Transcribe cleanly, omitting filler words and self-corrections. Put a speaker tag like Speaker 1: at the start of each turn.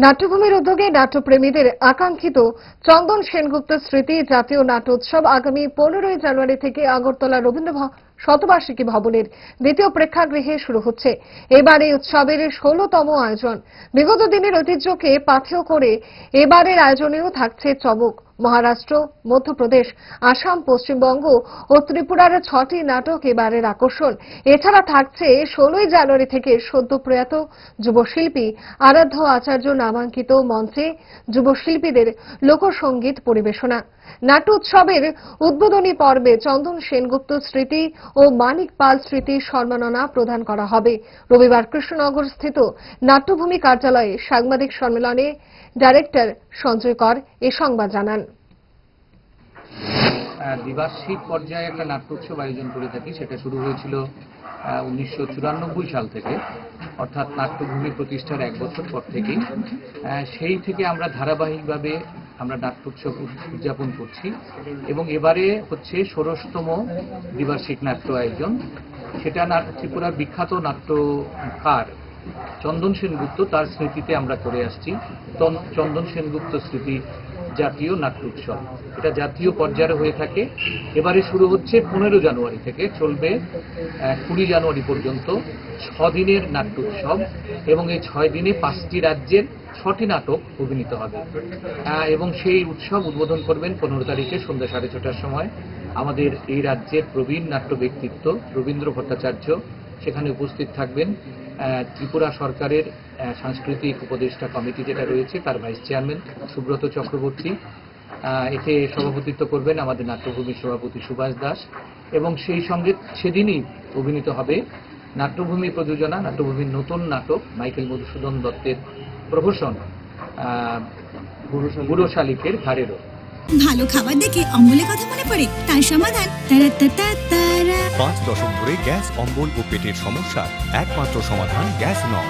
Speaker 1: নাট্যভূমির উদ্যোগে নাট্যপ্রেমীদের আকাঙ্ক্ষিত চন্দন সেনগুপ্ত স্মৃতি জাতীয় নাট্যোৎসব আগামী 15ই জানুয়ারি থেকে আগরতলা রবীন্দ্র শতবার্ষিকী ভবনের দ্বিতীয় প্রেক্ষাগৃহে শুরু হচ্ছে। এবার এই উৎসবের 16তম আয়োজন। বিগত দিনের ঐতিহ্যকে পাথেয় করে এবারের আয়োজনেও থাকছে চমক। মহারাষ্ট্র, মধ্যপ্রদেশ, আসাম, পশ্চিমবঙ্গ ও ত্রিপুরার 6টি নাটক এবারের আকর্ষণ। এছাড়া থাকছে 16ই জানুয়ারি থেকে সদ্য প্রয়াত যুবশিল্পী আরাধ্য আচার্য নামাঙ্কিত মঞ্চে যুবশিল্পীদের লোকসঙ্গীত পরিবেশনা। নাট্য উৎসবের উদ্বোধনী পর্বে চন্দন সেনগুপ্ত স্মৃতি ও মানিক পাল স্মৃতি সম্মাননা প্রদান করা হবে। রবিবার কৃষ্ণনগর স্থিত নাট্যভূমি কার্যালয়ে সাংবাদিক সম্মেলনে ডাইরেক্টর সঞ্জয় কর এ সংবাদ জানান।
Speaker 2: দ্বিবার্ষিক পর্যায়ে একটা নাট্য উৎসব আয়োজন করে থাকি। সেটা শুরু হয়েছিল 1994 সাল থেকে, অর্থাৎ নাট্যভূমি প্রতিষ্ঠার 1 বছর পর থেকেই। সেই থেকে আমরা ধারাবাহিকভাবে নাট্য উৎসব উদযাপন করছি এবং এবারে হচ্ছে 16তম দ্বিবার্ষিক নাট্য আয়োজন। সেটা ত্রিপুরার বিখ্যাত নাট্যকার চন্দন সেনগুপ্ত, তার স্মৃতিতে আমরা করে আসছি চন্দন সেনগুপ্ত স্মৃতি জাতীয় নাট্য উৎসব। এটা জাতীয় পর্যায়ে হয়ে থাকে। এবারে শুরু হচ্ছে 15 জানুয়ারি থেকে, চলবে 20 জানুয়ারি পর্যন্ত 6 দিনের নাট্য উৎসব এবং এই 6 দিনে 5টি রাজ্যের 6টি নাটক অভিনীত হবে এবং সেই উৎসব উদ্বোধন করবেন 15 তারিখে সন্ধ্যা 6:30টার সময় আমাদের এই রাজ্যের প্রবীণ নাট্য ব্যক্তিত্ব রবীন্দ্র ভট্টাচার্য। সেখানে উপস্থিত থাকবেন ত্রিপুরা সরকারের সাংস্কৃতিক উপদেষ্টা কমিটি যেটা রয়েছে, তার ভাইস চেয়ারম্যান সুব্রত চক্রবর্তী। এতে সভাপতিত্ব করবেন আমাদের নাট্যভূমির সভাপতি সুভাষ দাস এবং সেই সঙ্গে সেদিনই অভিনীত হবে নাট্যভূমি প্রযোজনা নাট্যভূমির নতুন নাটক মাইকেল মধুসূদন দত্তের প্রহসন বুড়ো শালিকের ঘাড়েরও।
Speaker 3: ভালো খাবার দেখে অম্বলের কথা মনে পড়ে, তার সমাধান
Speaker 4: 5 দশক ধরে গ্যাস, অম্বল ও পেটের সমস্যার একমাত্র সমাধান গ্যাস নল।